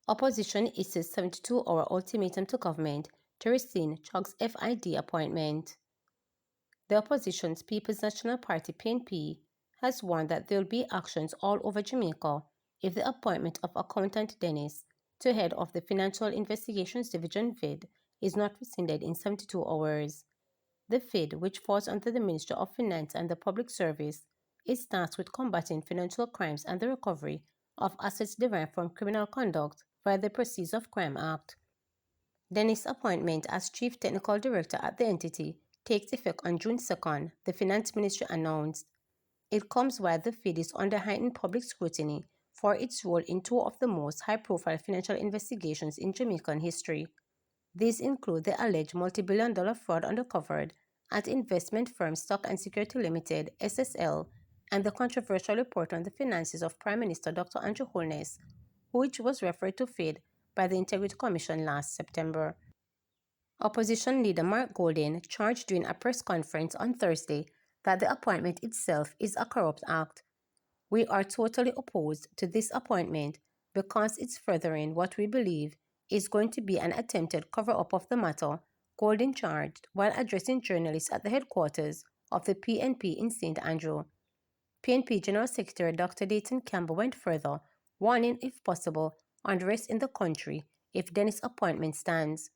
Opposition issues 72-hour ultimatum to government to rescind Chog's FID appointment. The opposition's People's National Party (PNP) has warned that there will be actions all over Jamaica if the appointment of Accountant Dennis to head of the Financial Investigations Division (FID) is not rescinded in 72 hours. The FID, which falls under the Ministry of Finance and the Public Service, is tasked with combating financial crimes and the recovery of assets derived from criminal conduct via the Proceeds of Crime Act. Dennis' appointment as Chief Technical Director at the entity takes effect on June 2nd, the Finance Ministry announced. It comes while the FID is under heightened public scrutiny for its role in two of the most high-profile financial investigations in Jamaican history. These include the alleged multi-billion-dollar fraud uncovered at investment firm Stock and Security Limited (SSL) and the controversial report on the finances of Prime Minister Dr. Andrew Holness, which was referred to FID by the Integrity Commission last September. Opposition leader Mark Golding charged during a press conference on Thursday that the appointment itself is a corrupt act. "We are totally opposed to this appointment because it's furthering what we believe is going to be an attempted cover-up of the matter," Golding charged while addressing journalists at the headquarters of the PNP in St. Andrew. PNP General Secretary Dr. Dayton Campbell went further, warning, if possible, unrest in the country if Dennis' appointment stands.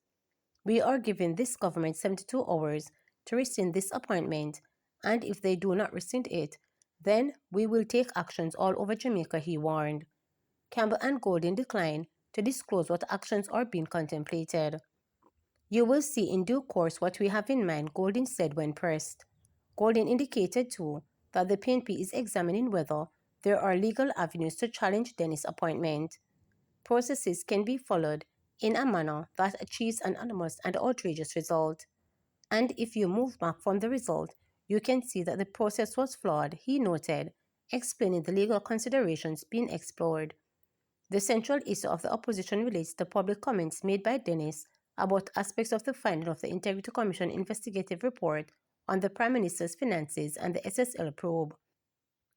"We are giving this government 72 hours to rescind this appointment, and if they do not rescind it, then we will take actions all over Jamaica," he warned. Campbell and Golding declined to disclose what actions are being contemplated. "You will see in due course what we have in mind," Golding said when pressed. Golding indicated, too, that the PNP is examining whether there are legal avenues to challenge Dennis' appointment. Processes can be followed in a manner that achieves an anonymous and outrageous result. "And if you move back from the result, you can see that the process was flawed," he noted, explaining the legal considerations being explored. The central issue of the opposition relates to public comments made by Dennis about aspects of the finding of the Integrity Commission investigative report on the Prime Minister's finances and the SSL probe.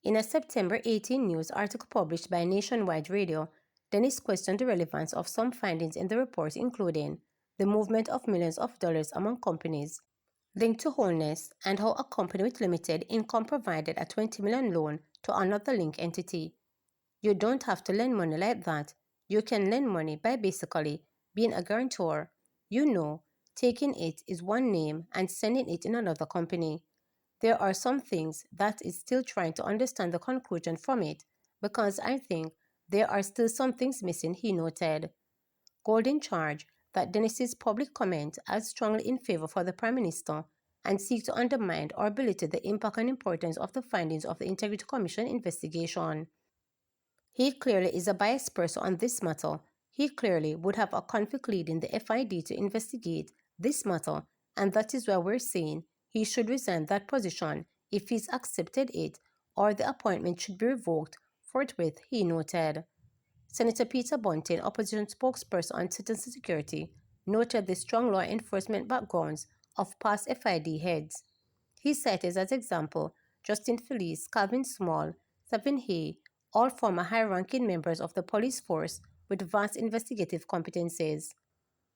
In a September 18 news article published by Nationwide Radio, Dennis questioned the relevance of some findings in the report, including the movement of millions of dollars among companies linked to Holness and how a company with limited income provided a $20 million loan to another linked entity. "You don't have to lend money like that. You can lend money by basically being a guarantor. Taking it is one name and sending it in another company. There are some things that is still trying to understand the conclusion from it because I think there are still some things missing," he noted. Golding charged that Dennis's public comment as strongly in favor for the Prime Minister and seek to undermine or belittle the impact and importance of the findings of the Integrity Commission investigation. "He clearly is a biased person on this matter. He clearly would have a conflict leading the FID to investigate this matter, and that is why we're saying he should resign that position if he's accepted it, or the appointment should be revoked forthwith," he noted. Senator Peter Bunting, opposition spokesperson on citizen security, noted the strong law enforcement backgrounds of past FID heads. He cited as example Justin Felice, Calvin Small, Savin Hay, all former high-ranking members of the police force with vast investigative competencies.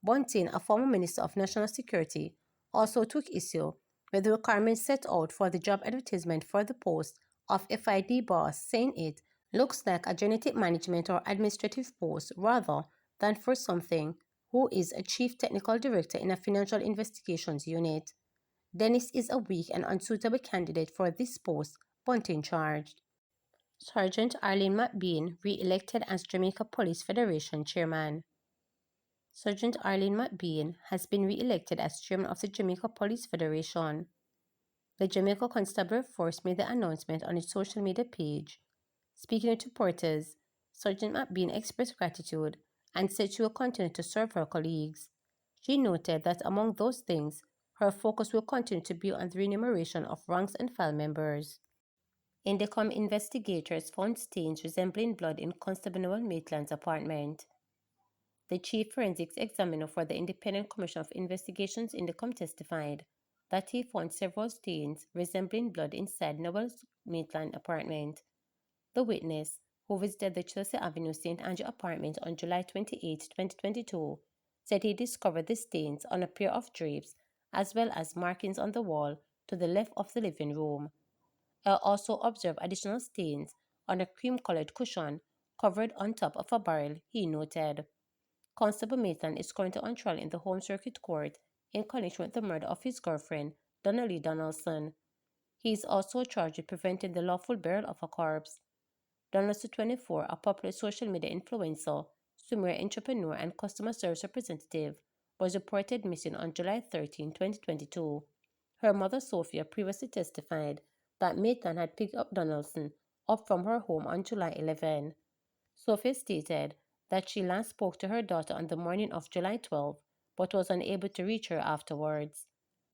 Bunting, a former Minister of National Security, also took issue with the requirements set out for the job advertisement for the post of FID boss, saying it looks like a genetic management or administrative post rather than for something who is a chief technical director in a financial investigations unit. "Dennis is a weak and unsuitable candidate for this post," Bunting charged. Sergeant Arlene McBain re-elected as Jamaica Police Federation chairman. Sergeant Arlene McBain has been re-elected as chairman of the Jamaica Police Federation. The Jamaica Constabulary Force made the announcement on its social media page. Speaking to reporters, Sergeant McBain expressed gratitude and said she will continue to serve her colleagues. She noted that among those things, her focus will continue to be on the remuneration of ranks and file members. Indiccom investigators found stains resembling blood in Constable Noel Maitland's apartment. The chief forensics examiner for the Independent Commission of Investigations Indiccom testified that he found several stains resembling blood inside Nobel's Maitland apartment. The witness, who visited the Chelsea Avenue St. Andrew apartment on July 28, 2022, said he discovered the stains on a pair of drapes as well as markings on the wall to the left of the living room. He also observed additional stains on a cream-colored cushion covered on top of a barrel, he noted. Constable Maitland is currently on trial in the Home Circuit Court in connection with the murder of his girlfriend, Donnelly Donaldson. He is also charged with preventing the lawful burial of a corpse. Donaldson, 24, a popular social media influencer, swimwear entrepreneur, and customer service representative, was reported missing on July 13, 2022. Her mother, Sophia, previously testified that Maitland had picked up Donaldson up from her home on July 11. Sophia stated that she last spoke to her daughter on the morning of July 12, but was unable to reach her afterwards.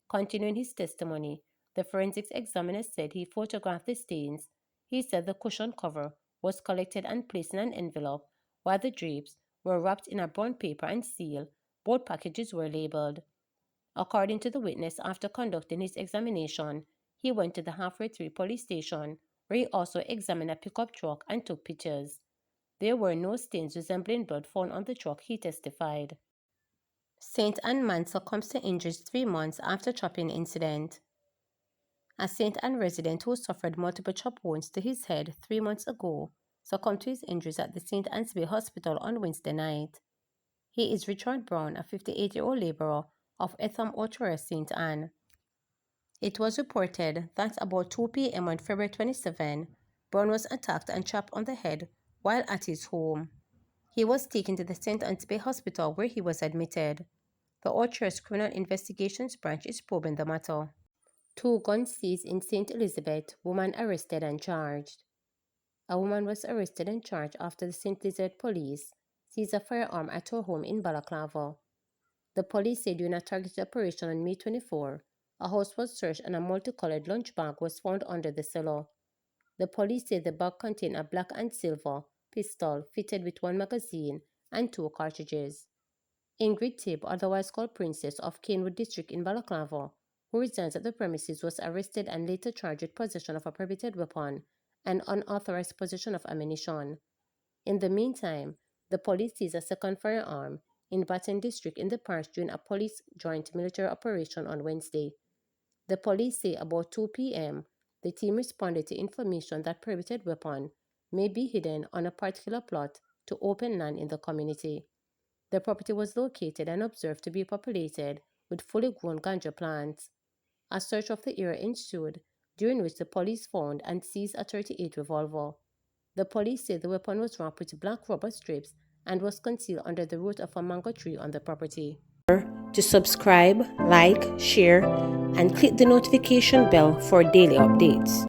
Continuing his testimony, the forensics examiner said he photographed the stains. He said the cushion cover was collected and placed in an envelope, while the drapes were wrapped in a brown paper and sealed. Both packages were labeled. According to the witness, after conducting his examination, he went to the Halfway Tree police station, where he also examined a pickup truck and took pictures. There were no stains resembling blood found on the truck, he testified. St. Anne man succumbs to injuries 3 months after chopping incident. A St. Anne resident who suffered multiple chop wounds to his head 3 months ago succumbed to his injuries at the St. Anne's Bay Hospital on Wednesday night. He is Richard Brown, a 58-year-old laborer of Etham Orchard, St. Anne. It was reported that about 2 p.m. on February 27, Brown was attacked and chopped on the head while at his home. He was taken to the St. Anne's Bay Hospital where he was admitted. The Orchard's Criminal Investigations Branch is probing the matter. 2 guns seized in St. Elizabeth, woman arrested and charged. A woman was arrested and charged after the St. Elizabeth police seized a firearm at her home in Balaclava. The police said during a targeted operation on May 24, a house was searched and a multicolored lunch bag was found under the cellar. The police said the bag contained a black and silver pistol fitted with 1 magazine and 2 cartridges. Ingrid Tibb, otherwise called Princess, of Canewood District in Balaclava, who resides at the premises, was arrested and later charged with possession of a prohibited weapon and unauthorized possession of ammunition. In the meantime, the police seized a second firearm in Baton District in the parish during a police joint military operation on Wednesday. The police say about 2 p.m., the team responded to information that prohibited weapon may be hidden on a particular plot to open land in the community. The property was located and observed to be populated with fully grown ganja plants. A search of the area ensued, during which the police found and seized a .38 revolver. The police said the weapon was wrapped with black rubber strips and was concealed under the root of a mango tree on the property. To subscribe, like, share, and click the notification bell for daily updates.